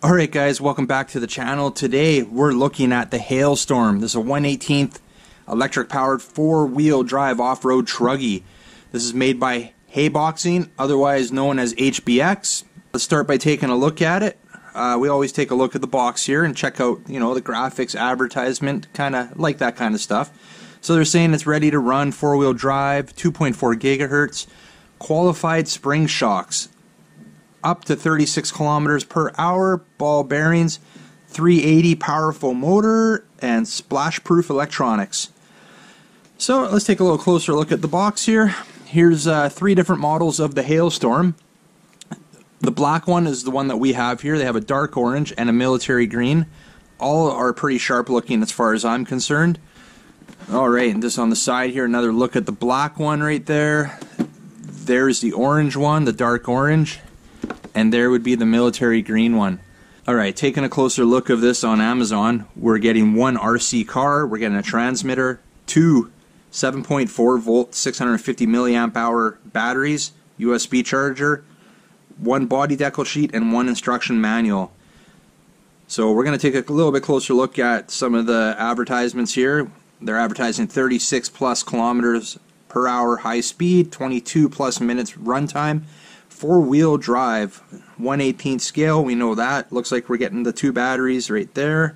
Alright guys, welcome back to the channel. Today we're looking at the Hailstorm. This is a 1/18th electric powered 4-wheel drive off-road truggy. This is made by Haiboxing, otherwise known as HBX. Let's start by taking a look at it. We always take a look at the box here and check out, the graphics, advertisement, kind of like that kind of stuff. So they're saying it's ready to run, 4-wheel drive, 2.4 gigahertz, qualified spring shocks, up to 36 kilometers per hour, ball bearings, 380 powerful motor, and splash-proof electronics. So let's take a little closer look at the box here. Here's 3 different models of the Hailstorm. The black one is the one that we have here. They have a dark orange and a military green. All are pretty sharp looking as far as I'm concerned. Alright, and just on the side here, another look at the black one right there. There's the orange one, the dark orange. And there would be the military green one. Alright, taking a closer look of this on Amazon, we're getting one RC car, we're getting a transmitter, 2 7.4 volt, 650 milliamp hour batteries, USB charger, 1 body decal sheet, and 1 instruction manual. So we're going to take a little bit closer look at some of the advertisements here. They're advertising 36 plus kilometers per hour high speed, 22 plus minutes runtime, 4-wheel drive, 1/18 scale, we know that. Looks like we're getting the 2 batteries right there.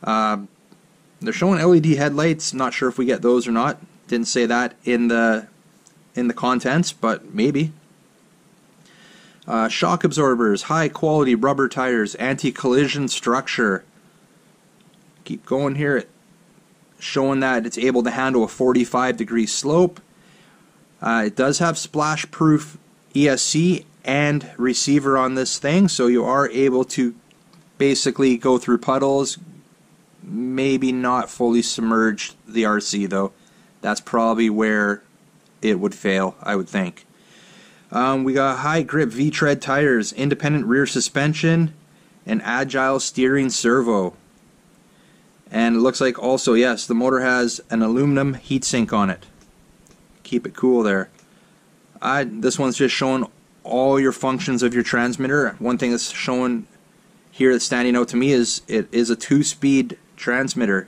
They're showing LED headlights, not sure if we get those or not. Didn't say that in the contents, but maybe. Shock absorbers, high quality rubber tires, anti-collision structure. Keep going here, showing that it's able to handle a 45-degree slope. It does have splash-proof ESC and receiver on this thing, so you are able to basically go through puddles, maybe not fully submerge the RC though. That's probably where it would fail, I would think. We got high grip V-tread tires, independent rear suspension, and agile steering servo. And it looks like also, yes, the motor has an aluminum heatsink on it. Keep it cool there. This one's just showing all your functions of your transmitter. One thing that's showing here that's standing out to me is it is a 2-speed transmitter.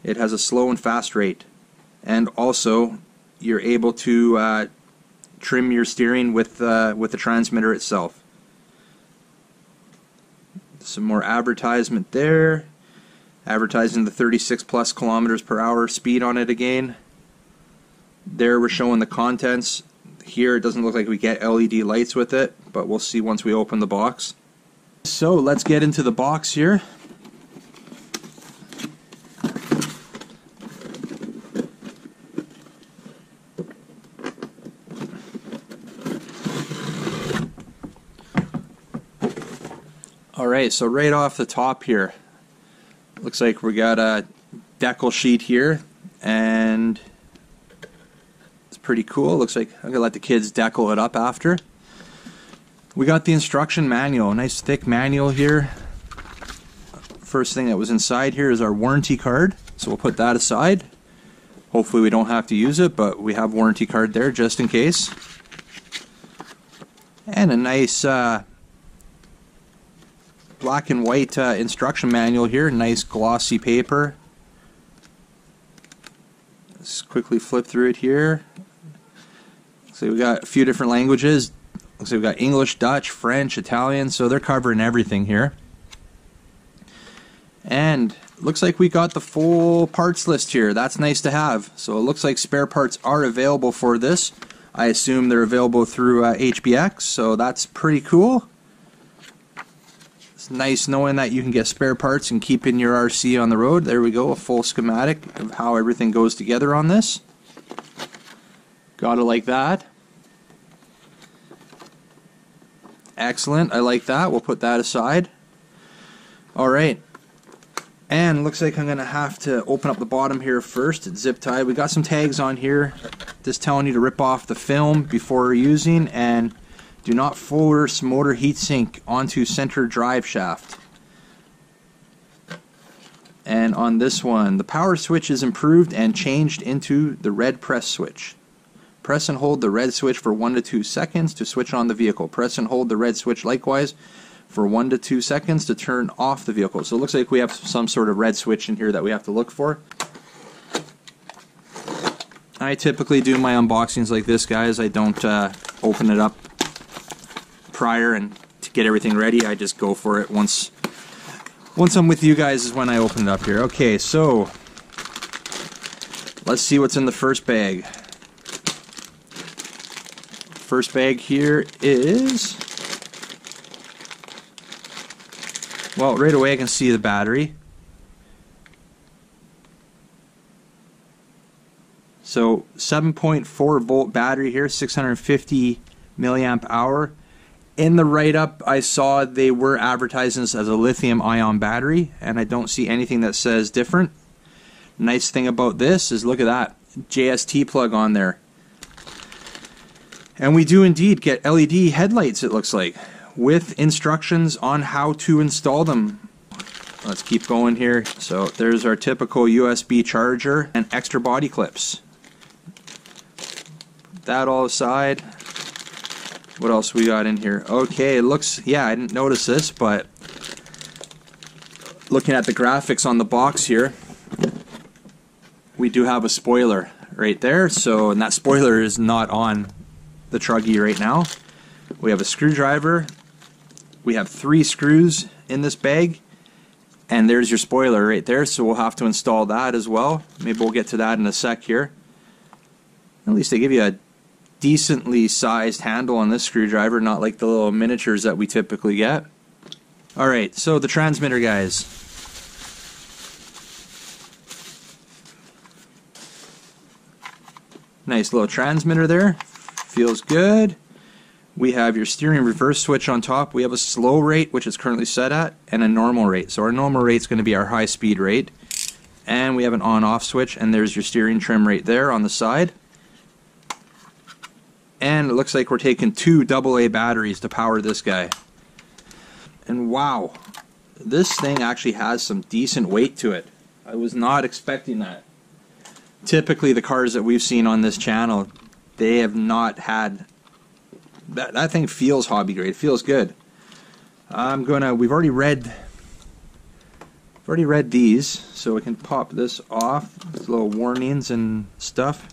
It has a slow and fast rate, and also you're able to trim your steering with the transmitter itself. Some more advertisement there, advertising the 36 plus kilometers per hour speed on it again. There we're showing the contents. Here it doesn't look like we get LED lights with it, but we'll see once we open the box. So let's get into the box here. Alright, so right off the top here, looks like we got a decal sheet here, and pretty cool. Looks like I'm gonna let the kids decal it up after. We got the instruction manual, nice thick manual here. First thing that was inside here is our warranty card, so we'll put that aside. Hopefully we don't have to use it, but we have warranty card there just in case. And a nice black and white instruction manual here, nice glossy paper. Let's quickly flip through it here. So we got a few different languages. Looks like we got English, Dutch, French, Italian, so they're covering everything here. And looks like we got the full parts list here. That's nice to have. So it looks like spare parts are available for this. I assume they're available through HBX, so that's pretty cool. It's nice knowing that you can get spare parts and keep in your RC on the road. There we go, a full schematic of how everything goes together on this. Gotta like that. Excellent, I like that. We'll put that aside. Alright. And looks like I'm going to have to open up the bottom here first. It's zip tied. We got some tags on here just telling you to rip off the film before using, and do not force motor heatsink onto center drive shaft. And on this one, the power switch is improved and changed into the red press switch. Press and hold the red switch for 1 to 2 seconds to switch on the vehicle. Press and hold the red switch likewise for 1 to 2 seconds to turn off the vehicle. So it looks like we have some sort of red switch in here that we have to look for. I typically do my unboxings like this, guys. I don't open it up prior and to get everything ready. I just go for it once I'm with you guys is when I open it up here. Okay, so let's see what's in the first bag. First bag here is, well, right away I can see the battery. So 7.4 volt battery here, 650 milliamp hour. In the write-up I saw they were advertising this as a lithium ion battery, and I don't see anything that says different. Nice thing about this is, look at that JST plug on there. And we do indeed get LED headlights, it looks like, with instructions on how to install them. Let's keep going here. So there's our typical USB charger and extra body clips. Put that all aside. What else we got in here? Okay, it looks, yeah, I didn't notice this, but looking at the graphics on the box here, we do have a spoiler right there. So, and that spoiler is not on the Truggy right now. We have a screwdriver. We have 3 screws in this bag, and there's your spoiler right there. So we'll have to install that as well. Maybe we'll get to that in a sec here. At least they give you a decently sized handle on this screwdriver, not like the little miniatures that we typically get. Alright, so the transmitter, guys. Nice little transmitter there. Feels good. We have your steering reverse switch on top. We have a slow rate, which is currently set at, and a normal rate. So our normal rate is going to be our high speed rate. And we have an on-off switch, and there's your steering trim right there on the side. And it looks like we're taking 2 AA batteries to power this guy. And wow, this thing actually has some decent weight to it. I was not expecting that. Typically the cars that we've seen on this channel, they have not had that. That thing feels hobby grade. It feels good. We've already read these, so we can pop this off. There's little warnings and stuff.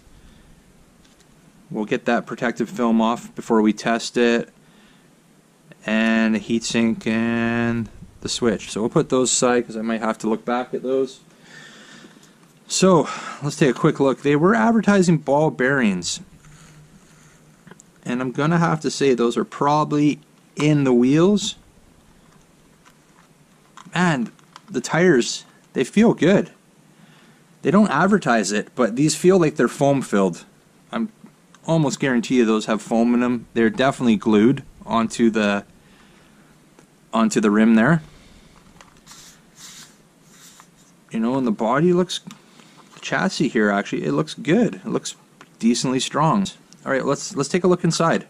We'll get that protective film off before we test it, and the heatsink and the switch. So we'll put those aside because I might have to look back at those. So let's take a quick look. They were advertising ball bearings, and I'm gonna have to say those are probably in the wheels. And the tires, they feel good. They don't advertise it, but these feel like they're foam filled. I'm almost guarantee you those have foam in them. They're definitely glued onto the rim there. You know, and the body looks, the chassis here actually, it looks good. It looks decently strong. All right, let's take a look inside.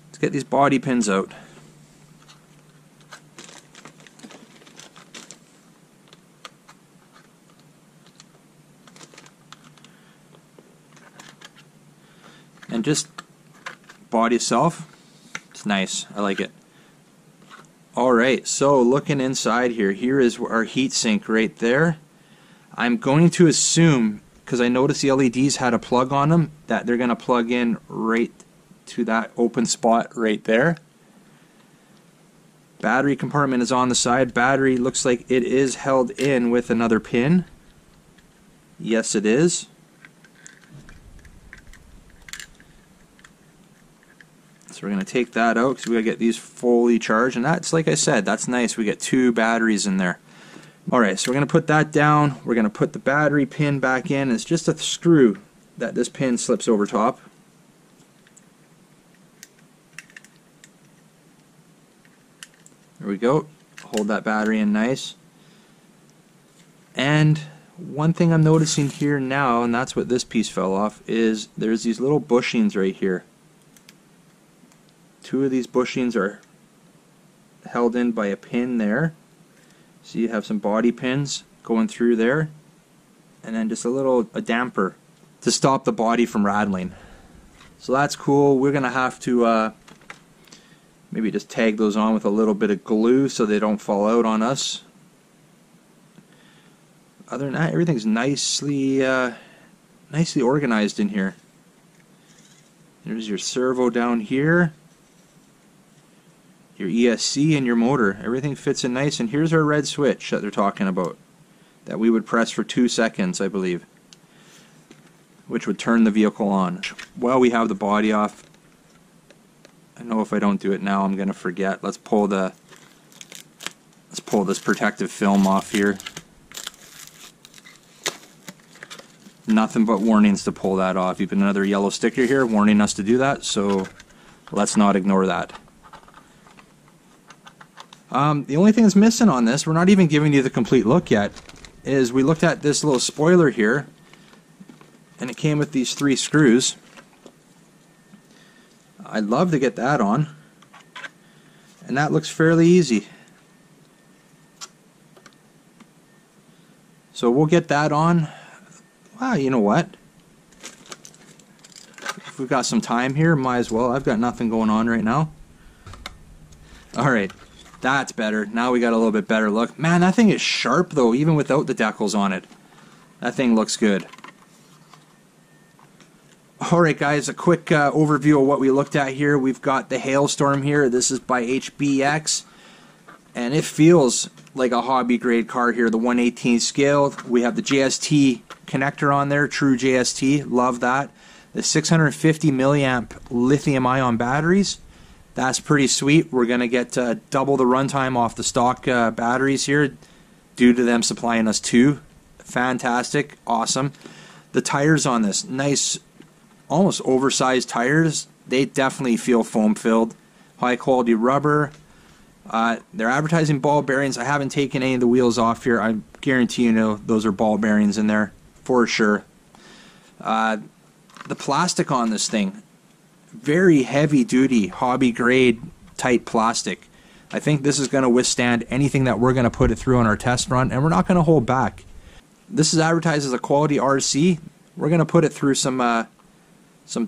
Let's get these body pins out. And just body itself, it's nice. I like it. Alright, so looking inside here, here is our heatsink right there. I'm going to assume, because I noticed the LEDs had a plug on them, that they're going to plug in right to that open spot right there. Battery compartment is on the side. Battery looks like it is held in with another pin. Yes, it is. So we're going to take that out because we got to get these fully charged, and that's, like I said, that's nice. We get 2 batteries in there. Alright, so we're going to put that down. We're going to put the battery pin back in. It's just a screw that this pin slips over top. There we go. Hold that battery in nice. And one thing I'm noticing here now, and that's what this piece fell off, is there's these little bushings right here. 2 of these bushings are held in by a pin there. So you have some body pins going through there, and then just a damper to stop the body from rattling. So that's cool. We're gonna have to Maybe just tag those on with a little bit of glue so they don't fall out on us. Other than that, everything's nicely organized in here. There's your servo down here, your ESC, and your motor. Everything fits in nice. And here's our red switch that they're talking about, that we would press for 2 seconds, I believe, which would turn the vehicle on. While we have the body off, I know if I don't do it now, I'm gonna forget. Let's pull this protective film off here. Nothing but warnings to pull that off. Even another yellow sticker here warning us to do that, so let's not ignore that. The only thing that's missing on this, we're not even giving you the complete look yet, is we looked at this little spoiler here, and it came with these 3 screws. I'd love to get that on, and that looks fairly easy. So we'll get that on. Wow, you know what? If we've got some time here, might as well. I've got nothing going on right now. Alright, that's better. Now we got a little bit better look. Man, that thing is sharp though, even without the decals on it. That thing looks good. Alright guys, a quick overview of what we looked at here. We've got the Hailstorm here. This is by HBX. And it feels like a hobby grade car here, the 1/18 scale. We have the JST connector on there, true JST, love that. The 650 milliamp lithium ion batteries, that's pretty sweet. We're going to get double the runtime off the stock batteries here due to them supplying us 2. Fantastic, awesome. The tires on this, nice, almost oversized tires. They definitely feel foam filled. High quality rubber. They're advertising ball bearings. I haven't taken any of the wheels off here. I guarantee you know those are ball bearings in there for sure. The plastic on this thing, very heavy duty, hobby grade type plastic. I think this is going to withstand anything that we're going to put it through on our test run, and we're not going to hold back. This is advertised as a quality RC. We're going to put it through some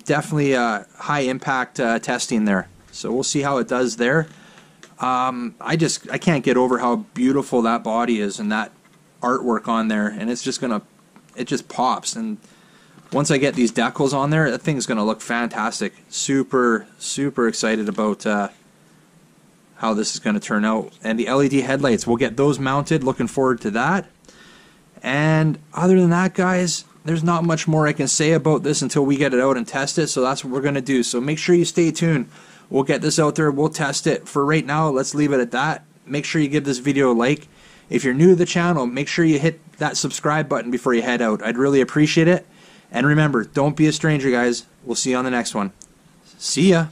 definitely high impact testing there. So we'll see how it does there. I can't get over how beautiful that body is and that artwork on there, and it just pops. And once I get these decals on there, that thing's gonna look fantastic. Super excited about how this is gonna turn out. And the LED headlights, we'll get those mounted. Looking forward to that. And other than that, guys, there's not much more I can say about this until we get it out and test it. So that's what we're gonna do. So make sure you stay tuned. We'll get this out there. We'll test it. For right now, let's leave it at that. Make sure you give this video a like. If you're new to the channel, make sure you hit that subscribe button before you head out. I'd really appreciate it. And remember, don't be a stranger, guys. We'll see you on the next one. See ya.